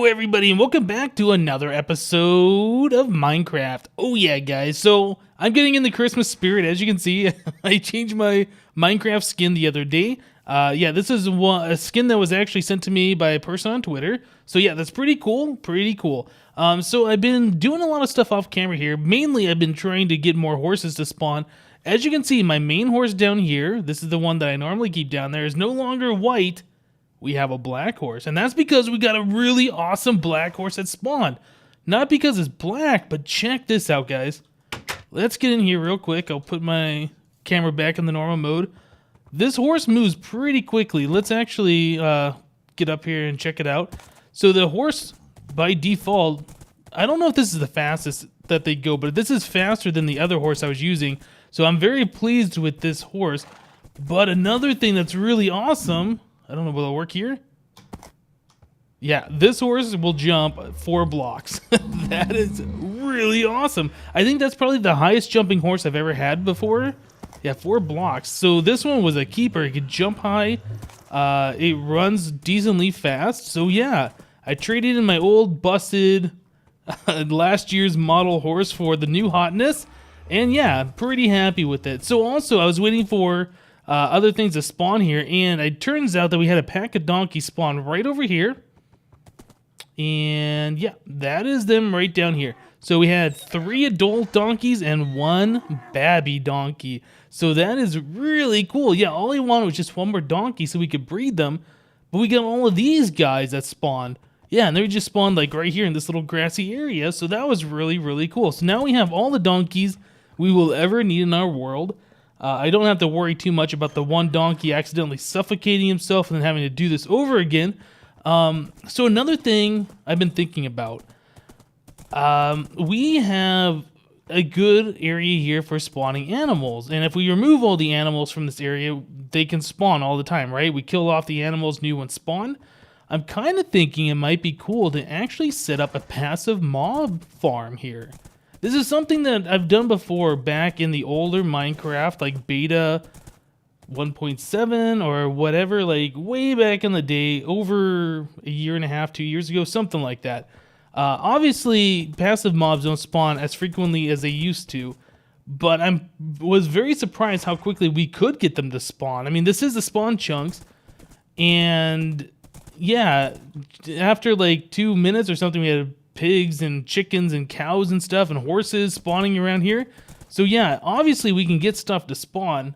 everybody, and welcome back to another episode of Minecraft. Oh yeah, guys, so I'm getting in the Christmas spirit. As you can see, I changed my Minecraft skin the other day. Yeah, this is a skin that was actually sent to me by a person on Twitter. So yeah, that's pretty cool, so I've been doing a lot of stuff off camera here. Mainly, I've been trying to get more horses to spawn. As you can see, my main horse down here, this is the one that I normally keep down there, is no longer white. We have a black horse, and that's because we got a really awesome black horse that spawned. Not because it's black, but check this out, guys. Let's get in here real quick. I'll put my camera back in the normal mode. This horse moves pretty quickly. Let's actually get up here and check it out. So the horse, by default, I don't know if this is the fastest that they go, but this is faster than the other horse I was using. So I'm very pleased with this horse. But another thing that's really awesome, I don't know, will it work here? Yeah, this horse will jump 4 blocks. That is really awesome. I think that's probably the highest jumping horse I've ever had before. Yeah, 4 blocks. So this one was a keeper. It could jump high. It runs decently fast. So yeah, I traded in my old busted last year's model horse for the new hotness. And yeah, pretty happy with it. So also, I was waiting for other things to spawn here, and it turns out that we had a pack of donkeys spawn right over here. And yeah, that is them right down here. So we had 3 adult donkeys and 1 babby donkey. So that is really cool. Yeah, all I wanted was just 1 more donkey so we could breed them. But we got all of these guys that spawned. Yeah, and they just spawned like right here in this little grassy area. So that was really cool. So now we have all the donkeys we will ever need in our world. I don't have to worry too much about the one donkey accidentally suffocating himself and then having to do this over again. So another thing I've been thinking about, we have a good area here for spawning animals. And if we remove all the animals from this area, they can spawn all the time, right? We kill off the animals, new ones spawn. I'm kind of thinking it might be cool to actually set up a passive mob farm here. This is something that I've done before back in the older Minecraft, like beta 1.7 or whatever, like way back in the day, over a year and a half, 2 years ago, something like that. Obviously, passive mobs don't spawn as frequently as they used to, but I was very surprised how quickly we could get them to spawn. I mean, this is the spawn chunks, and yeah, after like 2 minutes or something, we had pigs and chickens and cows and stuff and horses spawning around here. So yeah, obviously we can get stuff to spawn.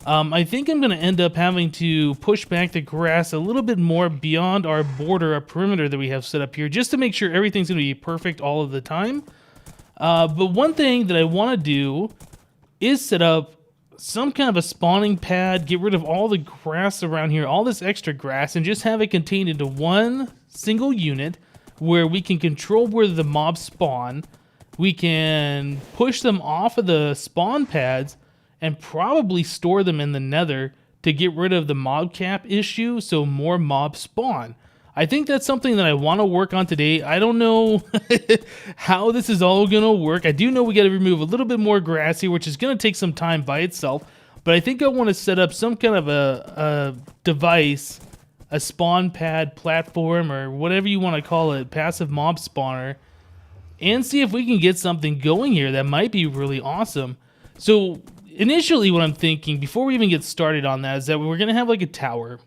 I think I'm going to end up having to push back the grass a little bit more beyond our border, our perimeter that we have set up here, just to make sure everything's going to be perfect all of the time. But one thing that I want to do is set up some kind of a spawning pad, get rid of all the grass around here, all this extra grass, and just have it contained into one single unit where we can control where the mobs spawn. We can push them off of the spawn pads and probably store them in the nether to get rid of the mob cap issue so more mobs spawn. I think that's something that I want to work on today. I don't know how this is all going to work. I do know we got to remove a little bit more grass here, which is going to take some time by itself. But I think I want to set up some kind of a device, a spawn pad platform, or whatever you want to call it, passive mob spawner, and see if we can get something going here that might be really awesome. So initially what I'm thinking, before we even get started on that, is that we're going to have like a tower.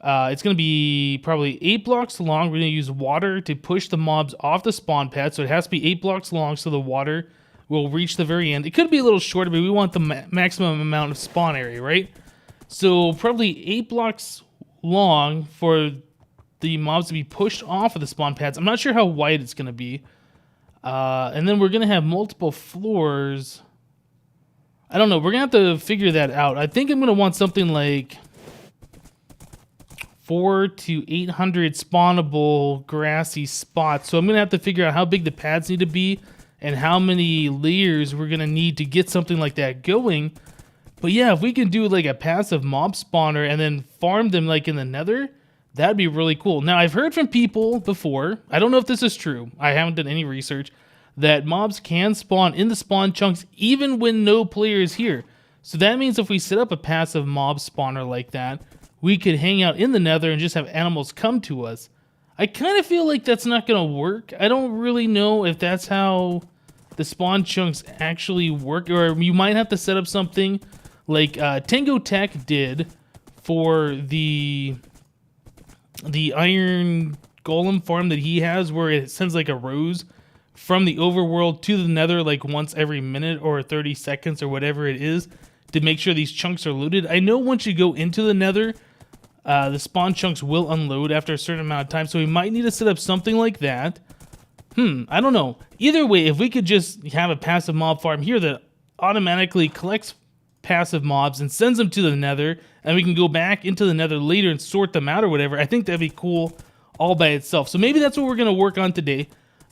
It's going to be probably 8 blocks long. We're going to use water to push the mobs off the spawn pad, so it has to be 8 blocks long so the water will reach the very end. It could be a little shorter, but we want the maximum amount of spawn area, right? So probably 8 blocks long for the mobs to be pushed off of the spawn pads. I'm not sure how wide it's going to be. And then we're going to have multiple floors. I don't know. We're going to have to figure that out. I think I'm going to want something like 400 to 800 spawnable grassy spots. So I'm going to have to figure out how big the pads need to be and how many layers we're going to need to get something like that going. But yeah, if we can do like a passive mob spawner and then farm them like in the nether, that'd be really cool. Now, I've heard from people before, I don't know if this is true, I haven't done any research, that mobs can spawn in the spawn chunks even when no player is here. So that means if we set up a passive mob spawner like that, we could hang out in the nether and just have animals come to us. I kind of feel like that's not going to work. I don't really know if that's how the spawn chunks actually work, or you might have to set up something like Tango Tech did for the iron golem farm that he has, where it sends like a rose from the overworld to the nether like once every minute or 30 seconds or whatever it is to make sure these chunks are looted. I know once you go into the nether, the spawn chunks will unload after a certain amount of time, so we might need to set up something like that. I don't know. Either way, if we could just have a passive mob farm here that automatically collects passive mobs and sends them to the nether, and we can go back into the nether later and sort them out or whatever, I think that'd be cool all by itself. So maybe that's what we're going to work on today.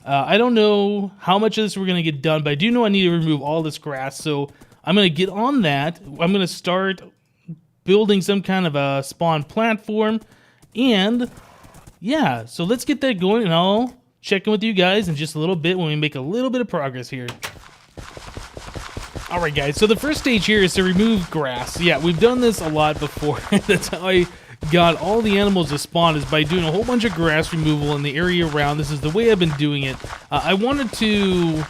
I don't know how much of this we're going to get done, but I do know I need to remove all this grass, so I'm going to get on that. I'm going to start building some kind of a spawn platform, and yeah, so let's get that going, and I'll check in with you guys in just a little bit when we make a little bit of progress here. Alright guys, so the first stage here is to remove grass. Yeah, we've done this a lot before. That's how I got all the animals to spawn, is by doing a whole bunch of grass removal in the area around. This is the way I've been doing it. I wanted to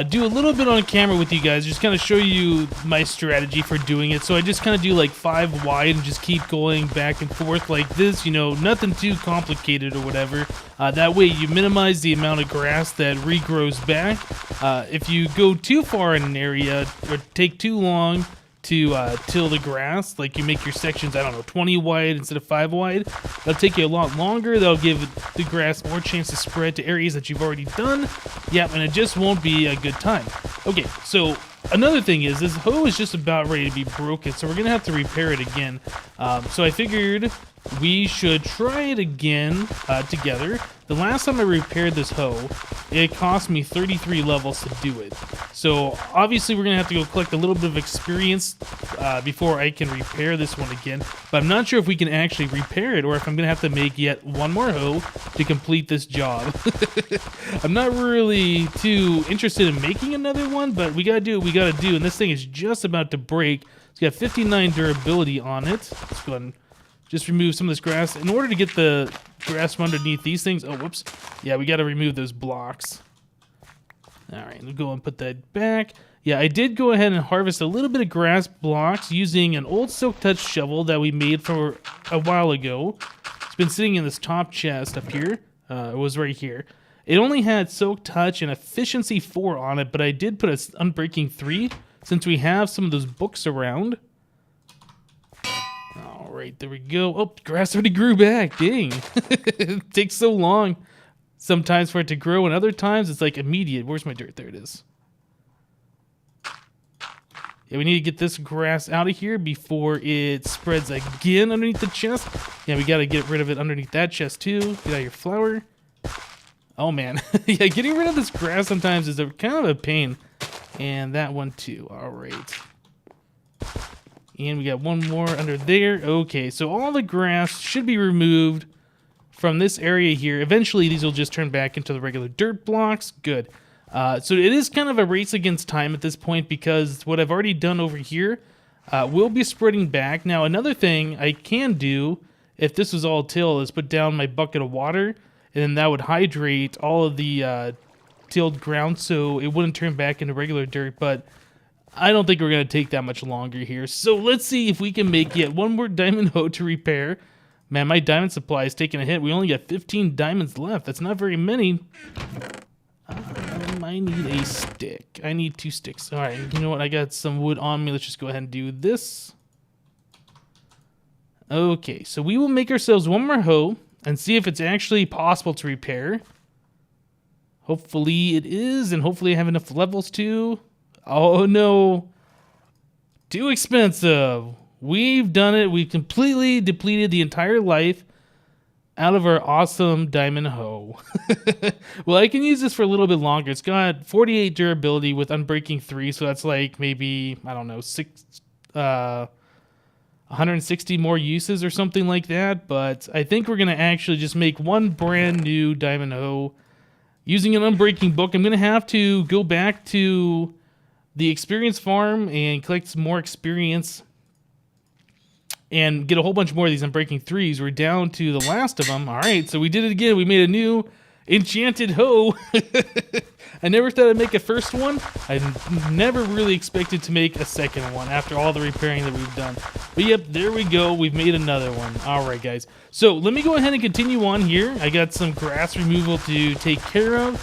do a little bit on camera with you guys, just kind of show you my strategy for doing it. So I just kind of do like 5 wide and just keep going back and forth like this, you know, nothing too complicated or whatever. That way you minimize the amount of grass that regrows back. If you go too far in an area or take too long to till the grass, like you make your sections, I don't know, 20 wide instead of 5 wide, that'll take you a lot longer. That'll give the grass more chance to spread to areas that you've already done. Yeah, and it just won't be a good time. Okay, so another thing is, this hoe is just about ready to be broken, so we're gonna have to repair it again. So I figured we should try it again together. The last time I repaired this hoe, it cost me 33 levels to do it. So obviously we're gonna have to go collect a little bit of experience before I can repair this one again. But I'm not sure if we can actually repair it, or if I'm gonna have to make yet one more hoe to complete this job. I'm not really too interested in making another one, but we gotta do what we gotta do. And this thing is just about to break. It's got 59 durability on it. Let's go ahead and just remove some of this grass. In order to get the grass from underneath these things, oh, whoops. Yeah, we got to remove those blocks. All right, we'll go and put that back. Yeah, I did go ahead and harvest a little bit of grass blocks using an old Silk Touch shovel that we made for a while ago. It's been sitting in this top chest up here. It was right here. It only had Silk Touch and Efficiency 4 on it, but I did put an Unbreaking 3 since we have some of those books around. Alright, there we go. Oh, grass already grew back. Dang. It takes so long sometimes for it to grow, and other times it's like immediate. Where's my dirt? There it is. Yeah, we need to get this grass out of here before it spreads again underneath the chest. Yeah, we got to get rid of it underneath that chest too. Get out your flour. Oh man. Yeah, getting rid of this grass sometimes is kind of a pain. And that one too. Alright. And we got one more under there. Okay, so all the grass should be removed from this area here. Eventually, these will just turn back into the regular dirt blocks. Good. So it is kind of a race against time at this point, because what I've already done over here will be spreading back. Now, another thing I can do, if this was all till, is put down my bucket of water, and then that would hydrate all of the tilled ground so it wouldn't turn back into regular dirt, but I don't think we're going to take that much longer here. So let's see if we can make yet one more diamond hoe to repair. Man, my diamond supply is taking a hit. We only got 15 diamonds left. That's not very many. I need a stick. I need 2 sticks. All right, you know what? I got some wood on me. Let's just go ahead and do this. Okay, so we will make ourselves one more hoe and see if it's actually possible to repair. Hopefully it is, and hopefully I have enough levels too. Oh no, too expensive. We've done it. We've completely depleted the entire life out of our awesome diamond hoe. Well, I can use this for a little bit longer. It's got 48 durability with Unbreaking 3, so that's like maybe, I don't know, 160 more uses or something like that. But I think we're going to actually just make one brand new diamond hoe using an Unbreaking book. I'm going to have to go back to the experience farm and collect some more experience and get a whole bunch more of these unbreaking 3s. We're down to the last of them. All right, so we did it again. We made a new enchanted hoe. I never thought I'd make a first one. I never really expected to make a second one after all the repairing that we've done. But yep, there we go. We've made another one. All right, guys. So let me go ahead and continue on here. I got some grass removal to take care of.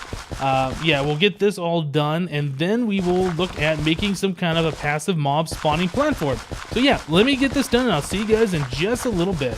Yeah, we'll get this all done, and then we will look at making some kind of a passive mob spawning platform. So yeah, let me get this done, and I'll see you guys in just a little bit.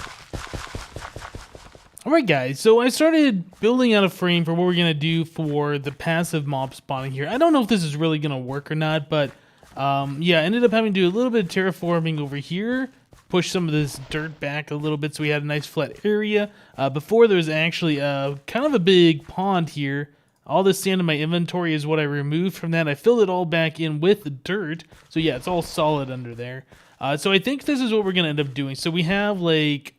Alright guys, so I started building out a frame for what we're going to do for the passive mob spawning here. I don't know if this is really going to work or not, but yeah, I ended up having to do a little bit of terraforming over here, push some of this dirt back a little bit so we had a nice flat area. Before there was actually kind of a big pond here. All this sand in my inventory is what I removed from that. I filled it all back in with the dirt, so yeah, it's all solid under there. So I think this is what we're going to end up doing. So we have like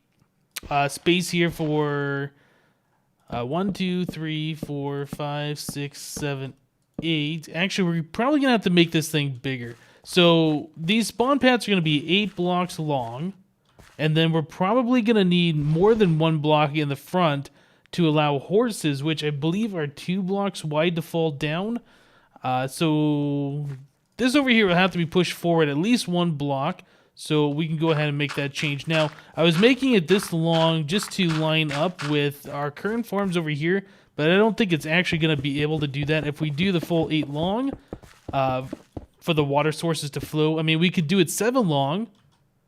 space here for 1, 2, 3, 4, 5, 6, 7, 8. Actually, we're probably gonna have to make this thing bigger. So these spawn pads are gonna be 8 blocks long, and then we're probably gonna need more than 1 block in the front to allow horses, which I believe are 2 blocks wide to fall down. So this over here will have to be pushed forward at least 1 block. So we can go ahead and make that change. Now, I was making it this long just to line up with our current farms over here, but I don't think it's actually going to be able to do that if we do the full 8 long for the water sources to flow. I mean, we could do it 7 long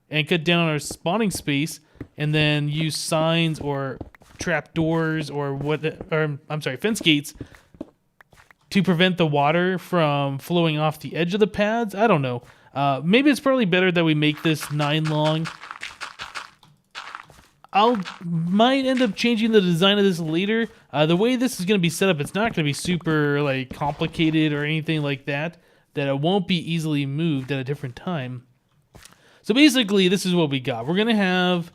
and cut down on our spawning space and then use signs or trapdoors or fence gates to prevent the water from flowing off the edge of the pads. I don't know. Maybe it's probably better that we make this 9 long. Might end up changing the design of this later. The way this is going to be set up, it's not going to be super like complicated or anything like that. That it won't be easily moved at a different time. So basically, this is what we got. We're going to have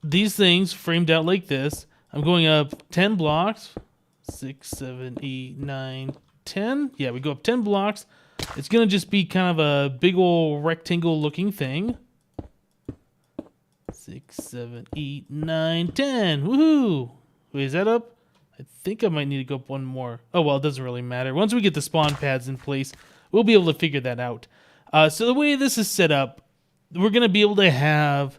these things framed out like this. I'm going up 10 blocks. 6, 7, 8, 9, 10. Yeah, we go up 10 blocks. It's going to just be kind of a big old rectangle looking thing. 6, 7, 8, 9, 10. Woohoo! Wait, is that up? I think I might need to go up one more. Oh, well, it doesn't really matter. Once we get the spawn pads in place, we'll be able to figure that out. So the way this is set up, we're going to be able to have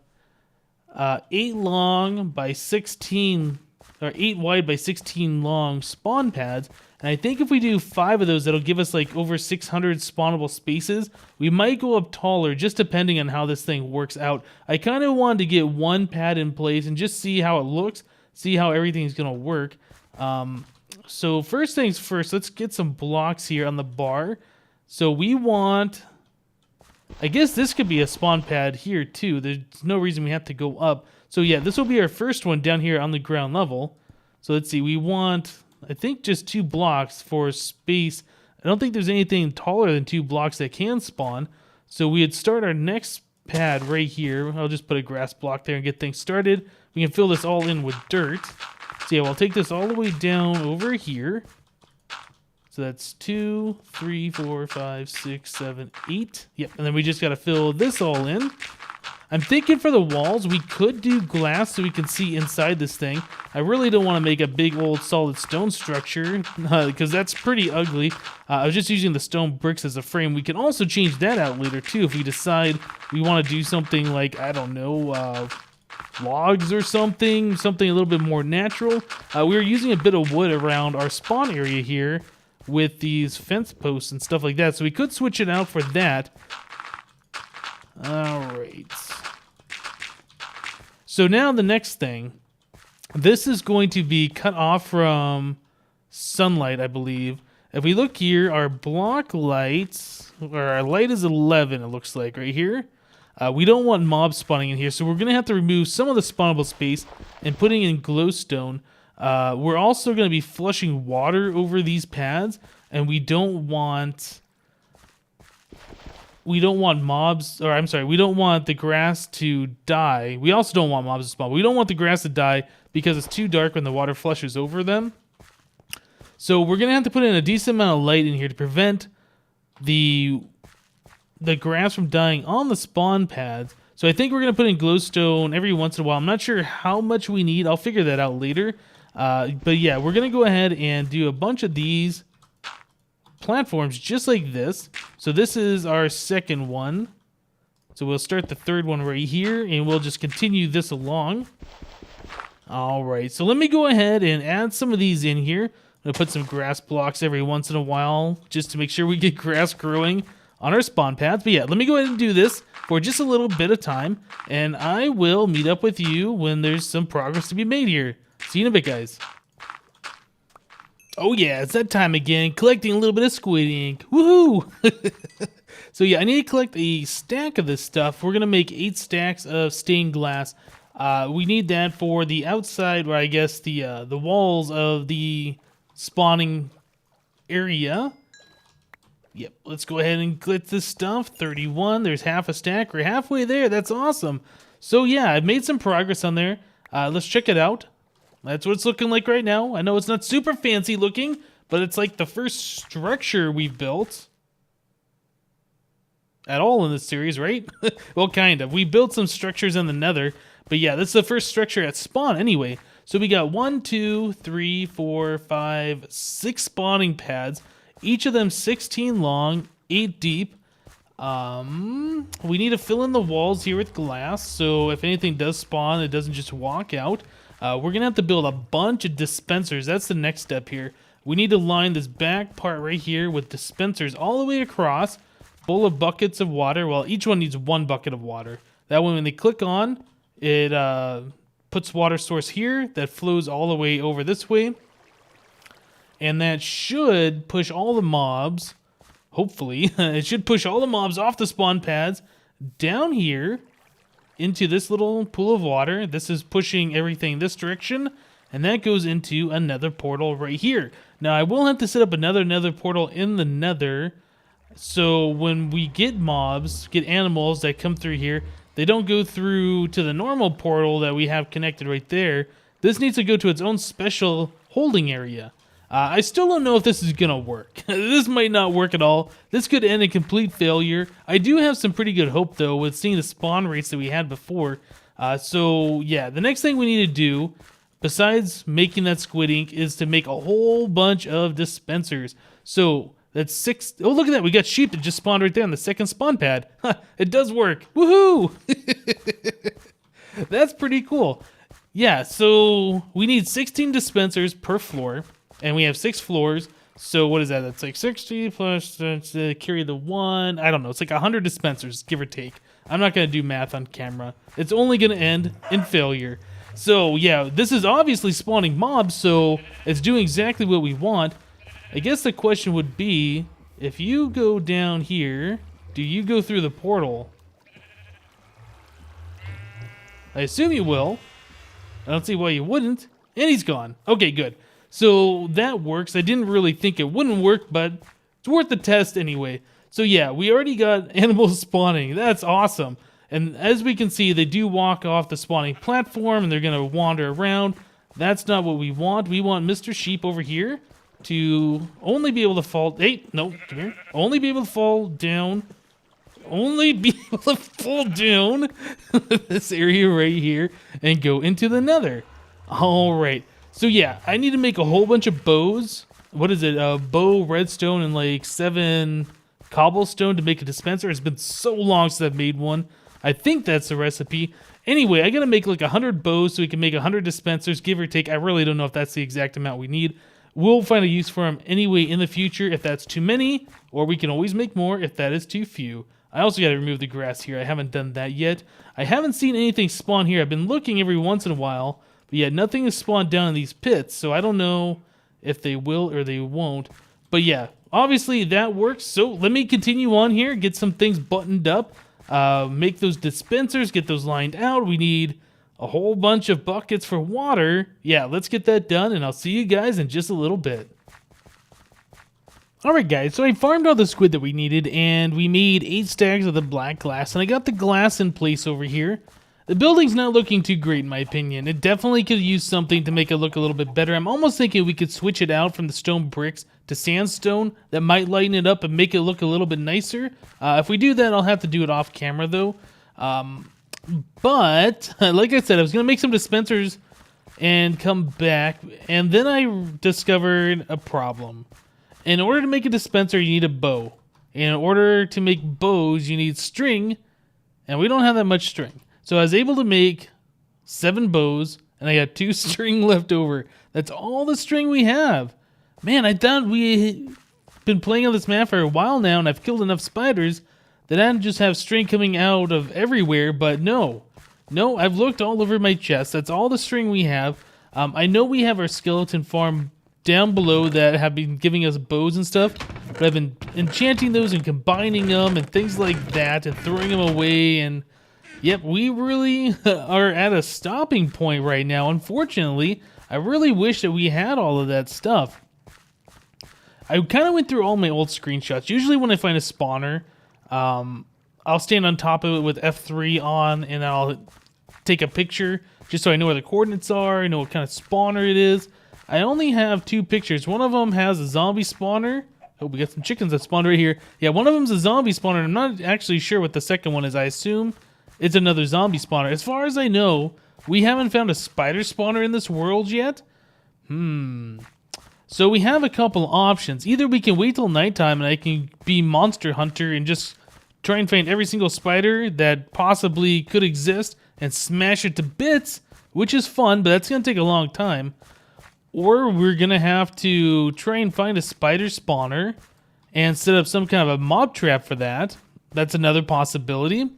8 long by 16, or 8 wide by 16 long spawn pads. And I think if we do 5 of those, that'll give us like over 600 spawnable spaces. We might go up taller, just depending on how this thing works out. I kind of wanted to get 1 pad in place and just see how it looks, see how everything's going to work. So first things first, let's get some blocks here on the bar. So we want, I guess this could be a spawn pad here too. There's no reason we have to go up. So yeah, this will be our first one down here on the ground level. So let's see, we want, I think, just 2 blocks for space. I don't think there's anything taller than 2 blocks that can spawn. So we'd start our next pad right here. I'll just put a grass block there and get things started. We can fill this all in with dirt. So yeah, we'll take this all the way down over here. So that's 2, 3, 4, 5, 6, 7, 8. Yep, and then we just got to fill this all in. I'm thinking for the walls, we could do glass so we can see inside this thing. I really don't want to make a big old solid stone structure because that's pretty ugly. I was just using the stone bricks as a frame. We can also change that out later too if we decide we want to do something like, I don't know, logs or something a little bit more natural. We were using a bit of wood around our spawn area here with these fence posts and stuff like that, so we could switch it out for that. Alright. So now the next thing, this is going to be cut off from sunlight, I believe. If we look here, our block lights, or our light is 11, it looks like, right here. We don't want mobs spawning in here, so we're going to have to remove some of the spawnable space and putting in glowstone. We're also going to be flushing water over these pads, and we don't want mobs, or I'm sorry, we don't want the grass to die. We also don't want mobs to spawn. We don't want the grass to die because it's too dark when the water flushes over them. So we're going to have to put in a decent amount of light in here to prevent the grass from dying on the spawn pads. So I think we're going to put in glowstone every once in a while. I'm not sure how much we need. I'll figure that out later. But yeah, we're going to go ahead and do a bunch of these platforms just like this. So this is our second one. So we'll start the third one right here, and we'll just continue this along. All right, so let me go ahead and add some of these in here. I'm going to put some grass blocks every once in a while just to make sure we get grass growing on our spawn pads. But yeah, let me go ahead and do this for just a little bit of time, and I will meet up with you when there's some progress to be made here. See you in a bit, guys. Oh yeah, it's that time again, collecting a little bit of squid ink. Woohoo! So yeah, I need to collect a stack of this stuff. We're gonna make 8 stacks of stained glass. We need that for the outside, or I guess the walls of the spawning area. Yep, let's go ahead and get this stuff. 31, there's half a stack. We're halfway there, that's awesome. So yeah, I've made some progress on there. Let's check it out. That's what it's looking like right now. I know it's not super fancy looking, but it's like the first structure we've built at all in this series, right? Well, kind of. We built some structures in the nether, but yeah, this is the first structure at spawn anyway. So we got 1, 2, 3, 4, 5, 6 spawning pads, each of them 16 long, 8 deep. We need to fill in the walls here with glass, so if anything does spawn, it doesn't just walk out. We're gonna have to build a bunch of dispensers. That's the next step here. We need to line this back part right here with dispensers all the way across, full of buckets of water. Well, each one needs 1 bucket of water. That way when they click on, it puts water source here that flows all the way over this way. And that should push all the mobs, hopefully, it should push all the mobs off the spawn pads down here into this little pool of water. This is pushing everything this direction, and that goes into another portal right here. Now, I will have to set up another nether portal in the nether, so when we get mobs, get animals that come through here, they don't go through to the normal portal that we have connected right there. This needs to go to its own special holding area. I still don't know if this is gonna work. This might not work at all. This could end in complete failure. I do have some pretty good hope though with seeing the spawn rates that we had before. So yeah, the next thing we need to do, besides making that squid ink, is to make a whole bunch of dispensers. So that's 6. Oh, look at that. We got sheep that just spawned right there on the second spawn pad. It does work. Woohoo! That's pretty cool. Yeah, so we need 16 dispensers per floor. And we have 6 floors, so what is that? That's like 60 plus carry the 1. I don't know. It's like 100 dispensers, give or take. I'm not going to do math on camera. It's only going to end in failure. So yeah, this is obviously spawning mobs, so it's doing exactly what we want. I guess the question would be, if you go down here, do you go through the portal? I assume you will. I don't see why you wouldn't. And he's gone. Okay, good. So that works. I didn't really think it wouldn't work, but it's worth the test anyway. So yeah, we already got animals spawning. That's awesome. And as we can see, they do walk off the spawning platform and they're going to wander around. That's not what we want. We want Mr. Sheep over here to only be able to fall... Hey, no, come here. Only be able to fall down. Only be able to fall down this area right here and go into the nether. All right. So yeah, I need to make a whole bunch of bows. What is it? Bow, redstone, and like 7 cobblestone to make a dispenser. It's been so long since I've made one. I think that's the recipe. Anyway, I gotta make like 100 bows so we can make 100 dispensers, give or take. I really don't know if that's the exact amount we need. We'll find a use for them anyway in the future if that's too many, or we can always make more if that is too few. I also gotta remove the grass here. I haven't done that yet. I haven't seen anything spawn here. I've been looking every once in a while. But yeah, nothing has spawned down in these pits, so I don't know if they will or they won't. But yeah, obviously that works. So let me continue on here, get some things buttoned up, make those dispensers, get those lined out. We need a whole bunch of buckets for water. Yeah, let's get that done, and I'll see you guys in just a little bit. Alright guys, so I farmed all the squid that we needed, and we made 8 stacks of the black glass, and I got the glass in place over here. The building's not looking too great in my opinion. It definitely could use something to make it look a little bit better. I'm almost thinking we could switch it out from the stone bricks to sandstone. That might lighten it up and make it look a little bit nicer. If we do that, I'll have to do it off camera though. But like I said, I was gonna make some dispensers and come back, and then I discovered a problem. In order to make a dispenser, you need a bow. In order to make bows, you need string, and we don't have that much string. So I was able to make 7 bows, and I got 2 string left over. That's all the string we have. Man, I thought we been playing on this map for a while now, and I've killed enough spiders that I don't just have string coming out of everywhere, but no. No, I've looked all over my chest. That's all the string we have. I know we have our skeleton farm down below that have been giving us bows and stuff, but I've been enchanting those and combining them and things like that and throwing them away, and yep, we really are at a stopping point right now. Unfortunately, I really wish that we had all of that stuff. I kind of went through all my old screenshots. Usually when I find a spawner, I'll stand on top of it with F3 on, and I'll take a picture just so I know where the coordinates are, I know what kind of spawner it is. I only have 2 pictures. One of them has a zombie spawner. Oh, we got some chickens that spawned right here. Yeah, one of them's a zombie spawner. I'm not actually sure what the second one is. I assume it's another zombie spawner. As far as I know, we haven't found a spider spawner in this world yet. So we have a couple options. Either we can wait till nighttime and I can be monster hunter and just try and find every single spider that possibly could exist and smash it to bits, which is fun, but that's going to take a long time. Or we're going to have to try and find a spider spawner and set up some kind of a mob trap for that. That's another possibility.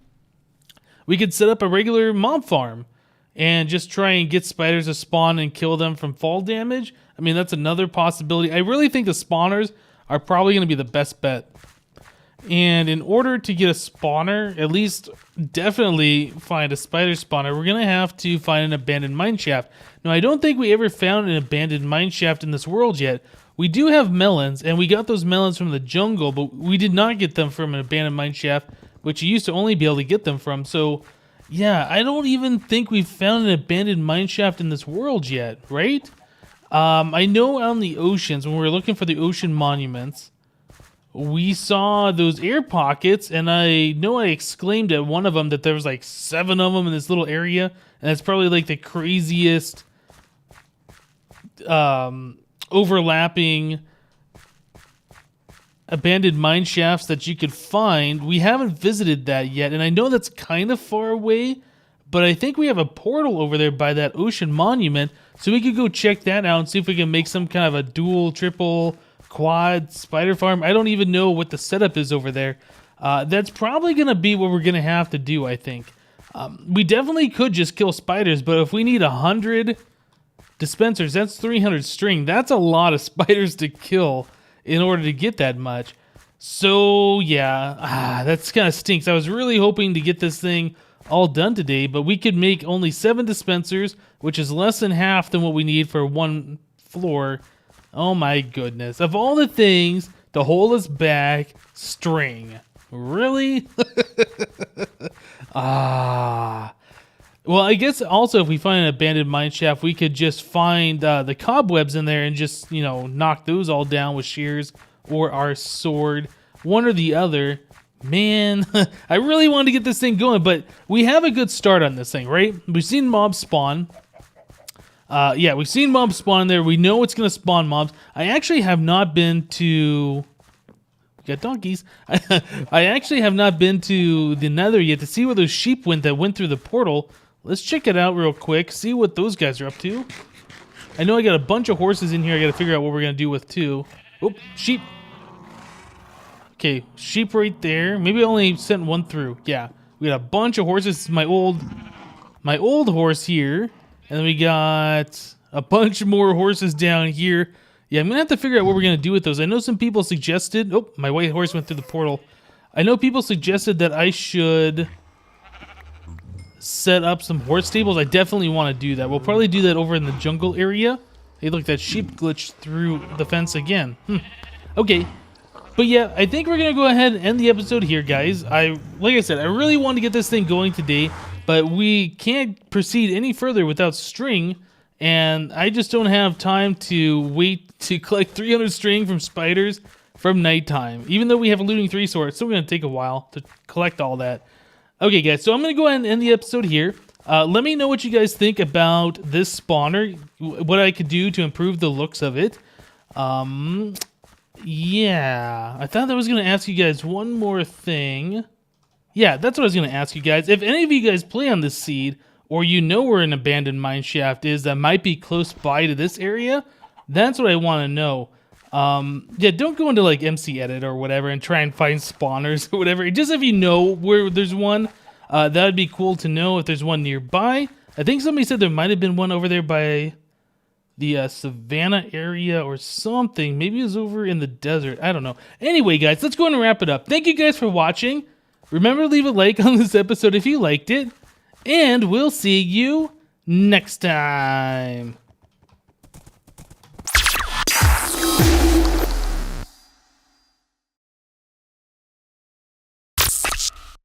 We could set up a regular mob farm and just try and get spiders to spawn and kill them from fall damage. I mean, that's another possibility. I really think the spawners are probably going to be the best bet. And in order to get a spawner, at least definitely find a spider spawner, we're going to have to find an abandoned mineshaft. Now, I don't think we ever found an abandoned mineshaft in this world yet. We do have melons, and we got those melons from the jungle, but we did not get them from an abandoned mineshaft, which you used to only be able to get them from. So, yeah, I don't even think we've found an abandoned mineshaft in this world yet, right? I know on the oceans, when we were looking for the ocean monuments, we saw those air pockets, and I know I exclaimed at one of them that there was like 7 of them in this little area, and that's probably like the craziest overlapping abandoned mine shafts that you could find. We haven't visited that yet, and I know that's kind of far away, but I think we have a portal over there by that ocean monument, so we could go check that out and see if we can make some kind of a dual, triple, quad spider farm. I don't even know what the setup is over there. That's probably going to be what we're going to have to do, I think. We definitely could just kill spiders, but if we need 100 dispensers, that's 300 string. That's a lot of spiders to kill in order to get that much. So, yeah, that's kind of stinks. I was really hoping to get this thing all done today, but we could make only 7 dispensers, which is less than half than what we need for 1 floor. Oh my goodness. Of all the things to hold us back, string. Really? Well, I guess also if we find an abandoned mine shaft, we could just find the cobwebs in there and just, you know, knock those all down with shears or our sword. One or the other. Man, I really wanted to get this thing going, but we have a good start on this thing, right? We've seen mobs spawn. Yeah, we've seen mobs spawn in there. We know it's going to spawn mobs. I actually have not been to... We got donkeys. I actually have not been to the Nether yet to see where those sheep went that went through the portal. Let's check it out real quick, see what those guys are up to. I know I got a bunch of horses in here. I got to figure out what we're going to do with too. Oh, sheep. Okay, sheep right there. Maybe I only sent 1 through. Yeah, we got a bunch of horses. This is my old horse here. And then we got a bunch more horses down here. Yeah, I'm going to have to figure out what we're going to do with those. I know some people suggested... Oh, my white horse went through the portal. I know people suggested that I should set up some horse stables. I definitely want to do that. We'll probably do that over in the jungle area. Hey, look, that sheep glitched through the fence again. Okay. But yeah, I think we're going to go ahead and end the episode here, guys. Like I said, I really want to get this thing going today, but we can't proceed any further without string, and I just don't have time to wait to collect 300 string from spiders from nighttime. Even though we have a looting 3 sword, it's still going to take a while to collect all that. Okay, guys, so I'm going to go ahead and end the episode here. Let me know what you guys think about this spawner, what I could do to improve the looks of it. Yeah, I thought I was going to ask you guys one more thing. Yeah, that's what I was going to ask you guys. If any of you guys play on this seed, or you know where an abandoned mine shaft is that might be close by to this area, that's what I want to know. Yeah, don't go into like MC Edit or whatever and try and find spawners or whatever. Just if you know where there's one, that would be cool to know if there's one nearby. I think somebody said there might have been one over there by the Savannah area or something. Maybe it was over in the desert. I don't know. Anyway, guys, let's go and wrap it up. Thank you guys for watching. Remember to leave a like on this episode if you liked it. And we'll see you next time.